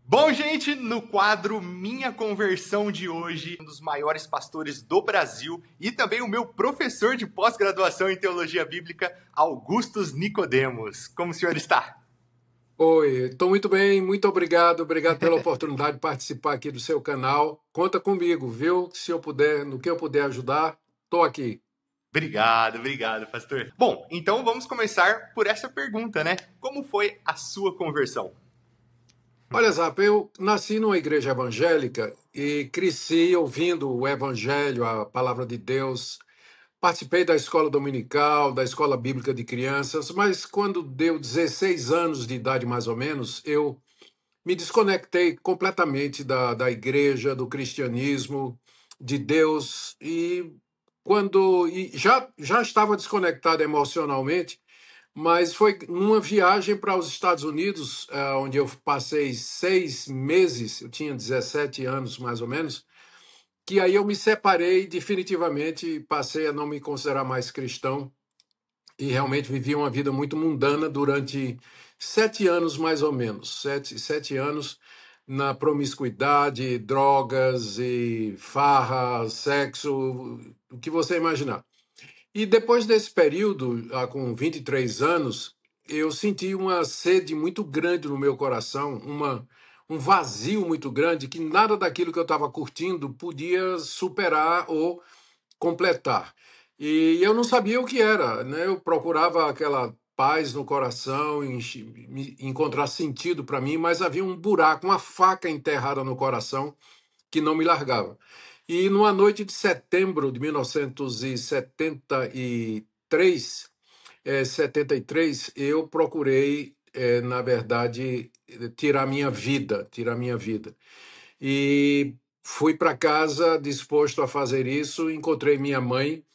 Bom, gente, no quadro Minha Conversão de hoje, um dos maiores pastores do Brasil e também o meu professor de pós-graduação em Teologia Bíblica, Augustus Nicodemos. Como o senhor está? Oi, estou muito bem, muito obrigado. Obrigado pela oportunidade de participar aqui do seu canal. Conta comigo, viu? Se eu puder, no que eu puder ajudar, estou aqui. Obrigado, pastor. Bom, então vamos começar por essa pergunta, né? Como foi a sua conversão? Olha, Zap, eu nasci numa igreja evangélica e cresci ouvindo o evangelho, a palavra de Deus. Participei da escola dominical, da escola bíblica de crianças, mas quando deu 16 anos de idade, mais ou menos, eu me desconectei completamente da igreja, do cristianismo, de Deus, e já estava desconectado emocionalmente, mas foi numa viagem para os Estados Unidos, onde eu passei 6 meses, eu tinha 17 anos mais ou menos, que aí eu me separei definitivamente e passei a não me considerar mais cristão e realmente vivi uma vida muito mundana durante 7 anos, mais ou menos. Sete anos na promiscuidade, drogas e farra, sexo, o que você imaginar. E depois desse período, com 23 anos, eu senti uma sede muito grande no meu coração, um vazio muito grande, que nada daquilo que eu estava curtindo podia superar ou completar. E eu não sabia o que era, né? Eu procurava aquela paz no coração, encontrar sentido para mim, mas havia um buraco, uma faca enterrada no coração que não me largava. E numa noite de setembro de 1973, eu procurei, na verdade, tirar minha vida. E fui para casa disposto a fazer isso. Encontrei minha mãe,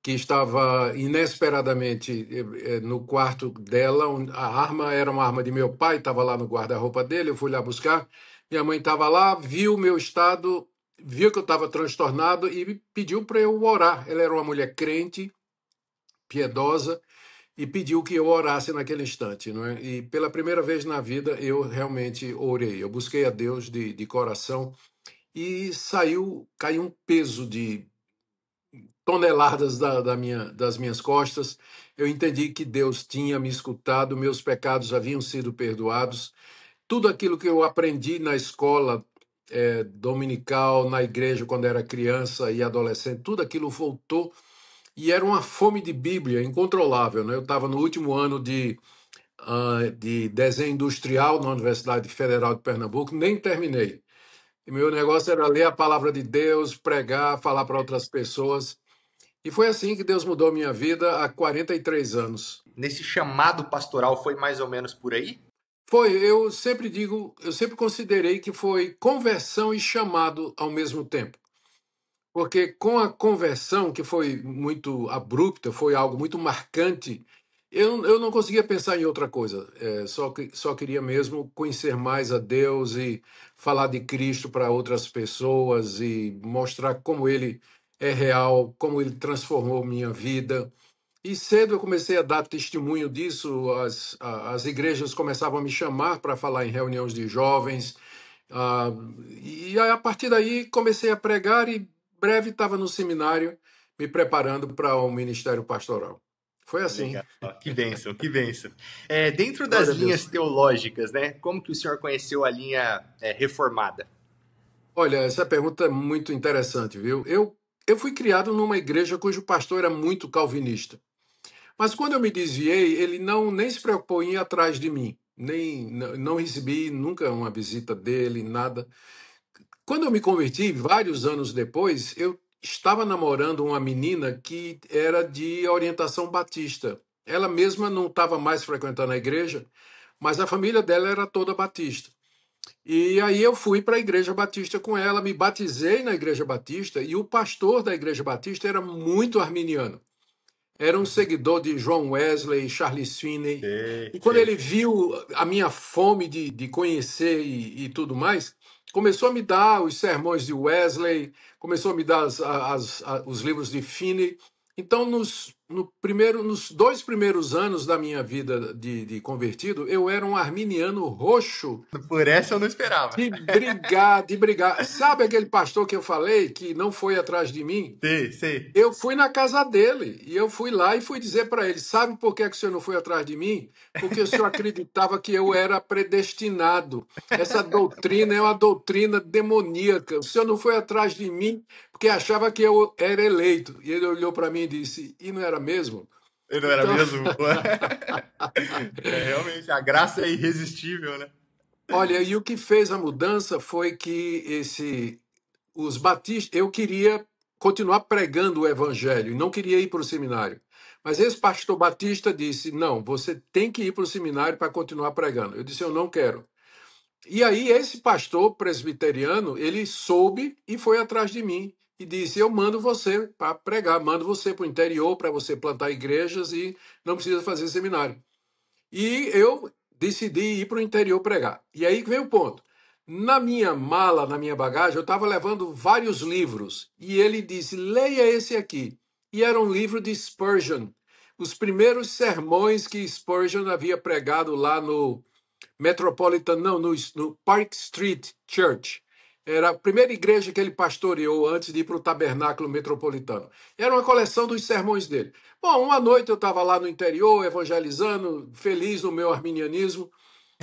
que estava inesperadamente no quarto dela. A arma era uma arma de meu pai, estava lá no guarda-roupa dele. Eu fui lá buscar. Minha mãe estava lá, viu o meu estado, viu que eu estava transtornado e pediu para eu orar. Ela era uma mulher crente, piedosa, e pediu que eu orasse naquele instante, não é? E pela primeira vez na vida eu realmente orei. Eu busquei a Deus de coração e caiu um peso de toneladas das minhas costas. Eu entendi que Deus tinha me escutado, meus pecados haviam sido perdoados. Tudo aquilo que eu aprendi na escola dominical, na igreja quando era criança e adolescente, tudo aquilo voltou e era uma fome de Bíblia incontrolável, né? Eu estava no último ano de desenho industrial na Universidade Federal de Pernambuco, nem terminei. E meu negócio era ler a palavra de Deus, pregar, falar para outras pessoas. E foi assim que Deus mudou minha vida há 43 anos. Nesse chamado pastoral foi mais ou menos por aí? Eu sempre digo, eu sempre considerei que foi conversão e chamado ao mesmo tempo. Porque com a conversão, que foi muito abrupta, foi algo muito marcante, eu não conseguia pensar em outra coisa. Só queria mesmo conhecer mais a Deus e falar de Cristo para outras pessoas e mostrar como Ele é real, como Ele transformou minha vida. E cedo eu comecei a dar testemunho disso, as igrejas começavam a me chamar para falar em reuniões de jovens, ah, e aí, a partir daí comecei a pregar e breve estava no seminário me preparando para o ministério pastoral. Foi assim. Legal, que bênção, que bênção. Dentro das Glória a linhas Deus. teológicas, né? Como que o senhor conheceu a linha reformada? Olha, essa pergunta é muito interessante, viu? Eu fui criado numa igreja cujo pastor era muito calvinista. Mas quando eu me desviei, ele nem se preocupou em ir atrás de mim. Não recebi nunca uma visita dele, nada. Quando eu me converti, vários anos depois, eu estava namorando uma menina que era de orientação batista. Ela mesma não estava mais frequentando a igreja, mas a família dela era toda batista. E aí eu fui para a igreja batista com ela, me batizei na igreja batista e o pastor da igreja batista era muito arminiano. Era um seguidor de John Wesley, Charles Finney. Sei, E quando sei. ele viu a minha fome de conhecer e tudo mais, começou a me dar os sermões de Wesley, começou a me dar os livros de Finney. Então, nos nos 2 primeiros anos da minha vida de convertido, eu era um arminiano roxo. Por essa eu não esperava. De brigar, de brigar. Sabe aquele pastor que eu falei que não foi atrás de mim? Sei, sei. Eu fui na casa dele e eu fui lá e fui dizer para ele: sabe por que que o senhor não foi atrás de mim? Porque o senhor acreditava que eu era predestinado. Essa doutrina é uma doutrina demoníaca. O senhor não foi atrás de mim porque achava que eu era eleito. E ele olhou para mim e disse: e não era mesmo? Eu não era Então, mesmo? É, realmente, a graça é irresistível, né? olha, e o que fez a mudança foi que os batistas, eu queria continuar pregando o evangelho, e não queria ir para o seminário. Mas esse pastor batista disse: não, você tem que ir para o seminário para continuar pregando. Eu disse: eu não quero. E aí esse pastor presbiteriano, ele soube e foi atrás de mim e disse: eu mando você para pregar, mando você para o interior para você plantar igrejas e não precisa fazer seminário. E eu decidi ir para o interior pregar. E aí que vem o ponto. Na minha mala, na minha bagagem, eu estava levando vários livros. E ele disse: leia esse aqui. E era um livro de Spurgeon. Os primeiros sermões que Spurgeon havia pregado lá no Metropolitan, não, no Park Street Church. Era a primeira igreja que ele pastoreou antes de ir para o Tabernáculo Metropolitano. Era uma coleção dos sermões dele. Bom, uma noite eu estava lá no interior, evangelizando, feliz no meu arminianismo.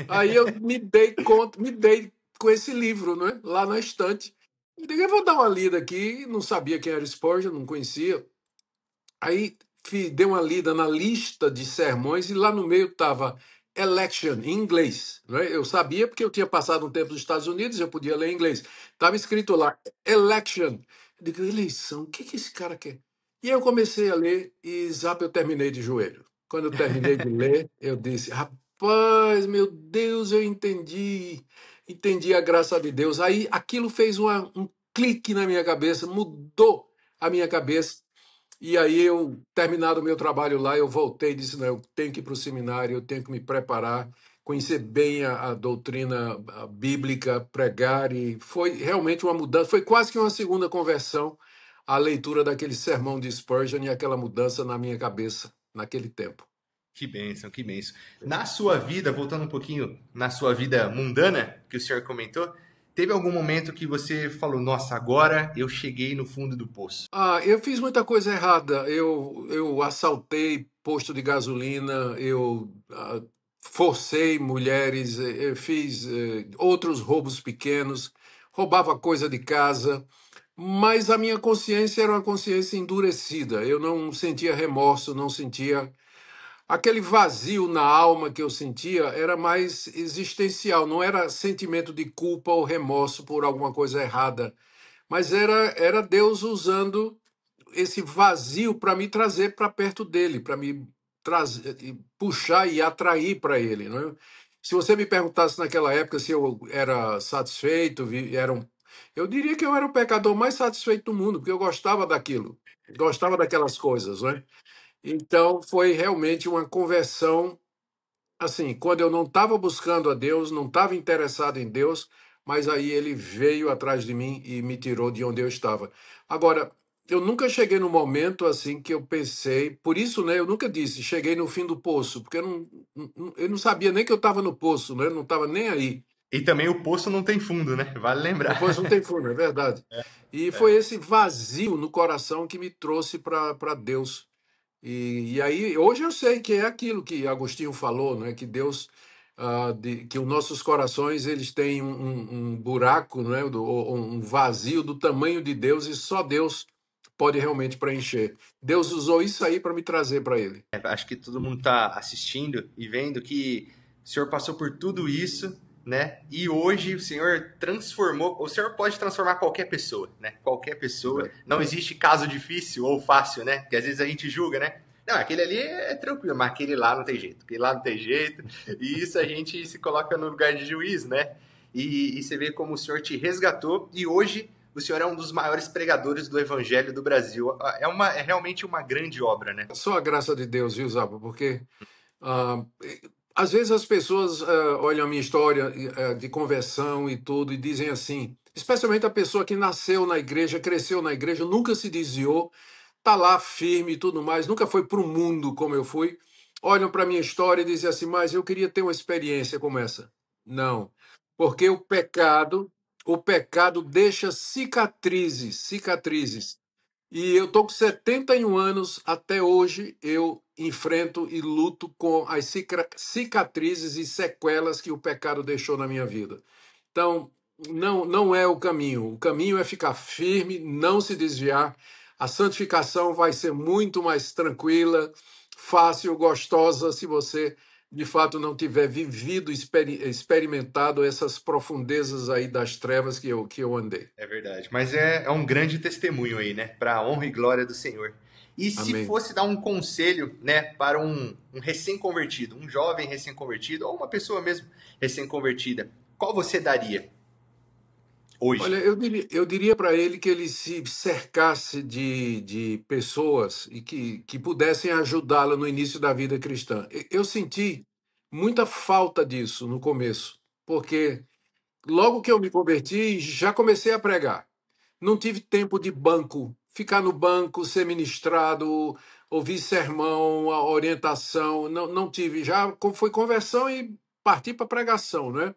Aí eu me dei conta, me dei com esse livro, né, lá na estante. Eu digo: eu vou dar uma lida aqui. Não sabia quem era Spurgeon, não conhecia. Aí dei uma lida na lista de sermões e lá no meio estava election, em inglês. Né? Eu sabia porque eu tinha passado um tempo nos Estados Unidos, eu podia ler em inglês. Estava escrito lá, election. Eu digo: eleição, o que que esse cara quer? E eu comecei a ler e, zap, eu terminei de joelho. Quando eu terminei de ler, eu disse: rapaz, meu Deus, eu entendi. Entendi a graça de Deus. Aí aquilo fez um clique na minha cabeça, mudou a minha cabeça. E aí eu, terminado o meu trabalho lá, eu voltei e disse: não, eu tenho que ir para o seminário, eu tenho que me preparar, conhecer bem a doutrina bíblica, pregar, e foi realmente uma mudança, foi quase que uma segunda conversão a leitura daquele sermão de Spurgeon e aquela mudança na minha cabeça naquele tempo. Que bênção, que bênção. Na sua vida, voltando um pouquinho na sua vida mundana, que o senhor comentou, teve algum momento que você falou: nossa, agora eu cheguei no fundo do poço? Eu fiz muita coisa errada. Eu assaltei posto de gasolina, eu forcei mulheres, eu fiz outros roubos pequenos, roubava coisa de casa, mas a minha consciência era uma consciência endurecida. Eu não sentia remorso, não sentia. Aquele vazio na alma que eu sentia era mais existencial, não era sentimento de culpa ou remorso por alguma coisa errada, mas era Deus usando esse vazio para me trazer para perto dele, para me trazer, puxar e atrair para ele, não é? Se você me perguntasse naquela época se eu era satisfeito, eu diria que eu era o pecador mais satisfeito do mundo, porque eu gostava daquilo, gostava daquelas coisas, não é? Então foi realmente uma conversão, assim, quando eu não estava buscando a Deus, não estava interessado em Deus, mas aí ele veio atrás de mim e me tirou de onde eu estava. Agora, eu nunca cheguei no momento assim que eu pensei, por isso, né, eu nunca disse, cheguei no fim do poço, porque eu não sabia nem que eu estava no poço, né, eu não estava nem aí. E também o poço não tem fundo, né? Vale O lembrar. poço não tem fundo, é verdade. E foi esse vazio no coração que me trouxe para Deus. E aí, hoje eu sei que é aquilo que Agostinho falou, né? Que Deus, que os nossos corações eles têm um buraco, né? Ou um vazio do tamanho de Deus e só Deus pode realmente preencher. Deus usou isso aí para me trazer para Ele. Acho que todo mundo está assistindo e vendo que o senhor passou por tudo isso, né? E hoje o senhor transformou. O senhor pode transformar qualquer pessoa, né? Qualquer pessoa. Não existe caso difícil ou fácil, né? Porque às vezes a gente julga, né? Não, aquele ali é tranquilo, mas aquele lá não tem jeito. Aquele lá não tem jeito. E isso a gente se coloca no lugar de juiz, né? E você vê como o senhor te resgatou e hoje o senhor é um dos maiores pregadores do evangelho do Brasil. É realmente uma grande obra, né? Só a graça de Deus, viu, Zapa? Porque ah, às vezes as pessoas olham a minha história de conversão e tudo e dizem assim, especialmente a pessoa que nasceu na igreja, cresceu na igreja, nunca se desviou, tá lá firme e tudo mais, nunca foi para o mundo como eu fui, olham para a minha história e dizem assim, mas eu queria ter uma experiência como essa. Não, porque o pecado deixa cicatrizes, cicatrizes. E eu tô com 71 anos, até hoje eu enfrento e luto com as cicatrizes e sequelas que o pecado deixou na minha vida. Então, não é o caminho. O caminho é ficar firme, não se desviar. A santificação vai ser muito mais tranquila, fácil, gostosa, se você de fato não tiver vivido, experimentado essas profundezas aí das trevas que eu andei. É verdade. Mas é um grande testemunho aí, né? Para a honra e glória do Senhor. E se Amém. fosse dar um conselho, né, para um recém-convertido, um jovem recém-convertido, ou uma pessoa mesmo recém-convertida, qual você daria Olha, hoje? eu diria para ele que ele se cercasse de pessoas e que pudessem ajudá-lo no início da vida cristã. Eu senti muita falta disso no começo, porque logo que eu me converti, já comecei a pregar. Não tive tempo de banco, ficar no banco, ser ministrado, ouvir sermão, a orientação. Não, não tive. Já foi conversão e parti para pregação, né?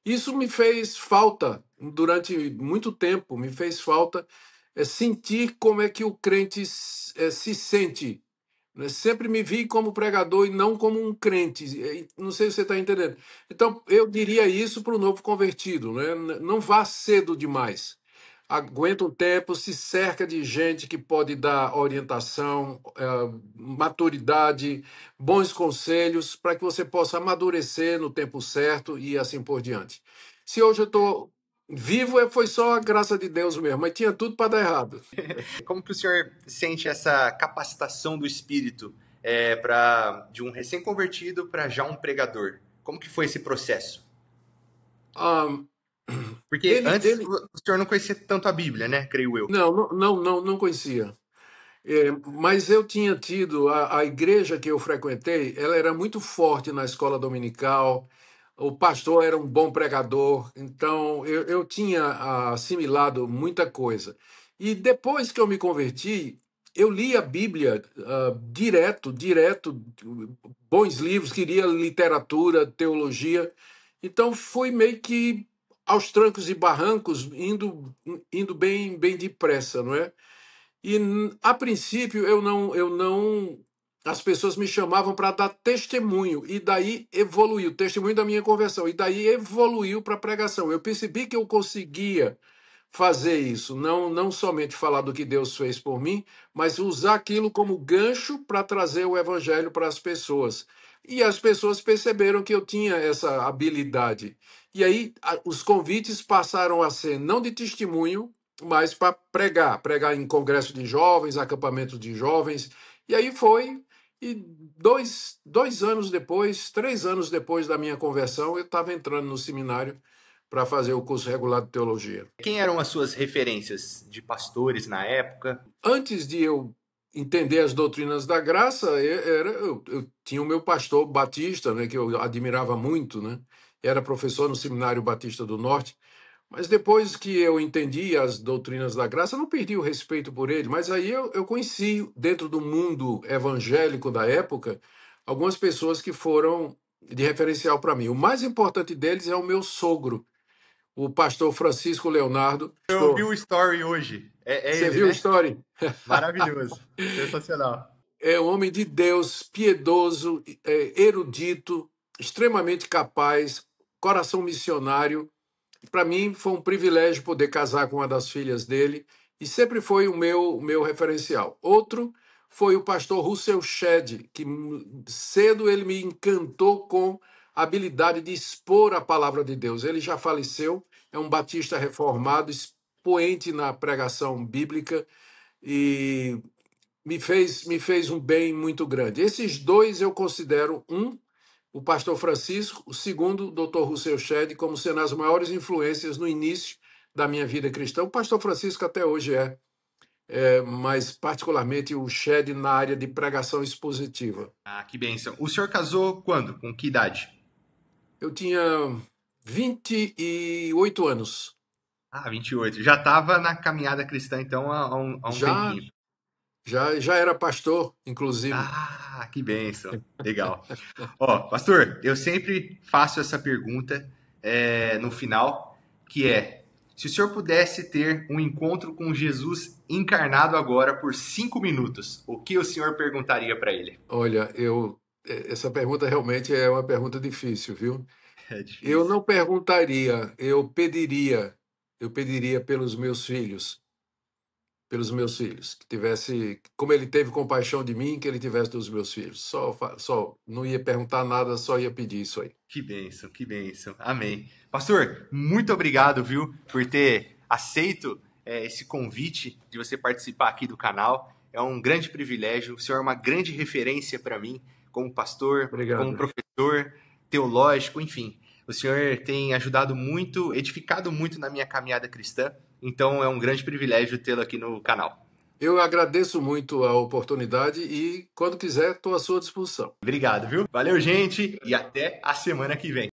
Isso me fez falta durante muito tempo, me fez falta sentir como é que o crente se sente, né? Sempre me vi como pregador e não como um crente. Não sei se você está entendendo. Então, eu diria isso para o novo convertido, né? Não vá cedo demais. Aguenta um tempo, se cerca de gente que pode dar orientação, maturidade, bons conselhos, para que você possa amadurecer no tempo certo e assim por diante. Se hoje eu estou vivo, foi só a graça de Deus mesmo, mas tinha tudo para dar errado. Como que o senhor sente essa capacitação do espírito de um recém-convertido para já um pregador? Como que foi esse processo? Ah, Porque ele, antes ele, o senhor não conhecia tanto a Bíblia, né? Creio eu. não conhecia. Mas eu tinha tido a igreja que eu frequentei, ela era muito forte na escola dominical. O pastor era um bom pregador, então eu tinha assimilado muita coisa. E depois que eu me converti, eu li a Bíblia direto, direto, bons livros, queria literatura, teologia. Então fui meio que aos trancos e barrancos, indo bem, bem depressa, não é? E a princípio eu não, as pessoas me chamavam para dar testemunho e daí evoluiu, testemunho da minha conversão e daí evoluiu para a pregação. Eu percebi que eu conseguia fazer isso, não somente falar do que Deus fez por mim, mas usar aquilo como gancho para trazer o evangelho para as pessoas. E as pessoas perceberam que eu tinha essa habilidade. E aí os convites passaram a ser não de testemunho, mas para pregar em congresso de jovens, acampamentos de jovens. E aí foi. E dois anos depois, 3 anos depois da minha conversão, eu estava entrando no seminário para fazer o curso regular de teologia. Quem eram as suas referências de pastores na época? Antes de eu entender as doutrinas da graça, eu tinha o meu pastor batista, né, que eu admirava muito, né? Era professor no Seminário Batista do Norte. Mas depois que eu entendi as doutrinas da graça, eu não perdi o respeito por ele. Mas aí eu conheci, dentro do mundo evangélico da época, algumas pessoas que foram de referencial para mim. O mais importante deles é o meu sogro, o pastor Francisco Leonardo. Eu vi o story hoje. É Você ele, viu a né? história? Maravilhoso. Sensacional. É um homem de Deus, piedoso, erudito, extremamente capaz, coração missionário. Para mim foi um privilégio poder casar com uma das filhas dele e sempre foi o meu referencial. Outro foi o pastor Russell Shedd, que cedo ele me encantou com a habilidade de expor a palavra de Deus. Ele já faleceu, é um batista reformado, expoente na pregação bíblica e me fez um bem muito grande. Esses dois eu considero o pastor Francisco, o segundo, o Dr. Russell Shedd, como sendo as maiores influências no início da minha vida cristã. O pastor Francisco até hoje mas particularmente o Shedd na área de pregação expositiva. Ah, que bênção. O senhor casou quando? Com que idade? Eu tinha 28 anos. Ah, 28. Já estava na caminhada cristã, então, há um Já tempinho. Já era pastor, inclusive. Ah, que bênção. Legal. Ó, pastor, eu sempre faço essa pergunta no final, que é: se o senhor pudesse ter um encontro com Jesus encarnado agora por 5 minutos, o que o senhor perguntaria para ele? Olha, essa pergunta realmente é uma pergunta difícil, viu? É Eu difícil. não perguntaria, eu pediria pelos meus filhos, que tivesse, como ele teve compaixão de mim, que ele tivesse dos meus filhos. Só, não ia perguntar nada, só ia pedir isso aí. Que bênção, que bênção. Amém. Pastor, muito obrigado, viu, por ter aceito esse convite de você participar aqui do canal. É um grande privilégio. O senhor é uma grande referência para mim, como pastor, como Obrigado. professor teológico, enfim. O senhor tem ajudado muito, edificado muito na minha caminhada cristã. Então é um grande privilégio tê-lo aqui no canal. Eu agradeço muito a oportunidade e, quando quiser, estou à sua disposição. Obrigado, viu? Valeu, gente, e até a semana que vem.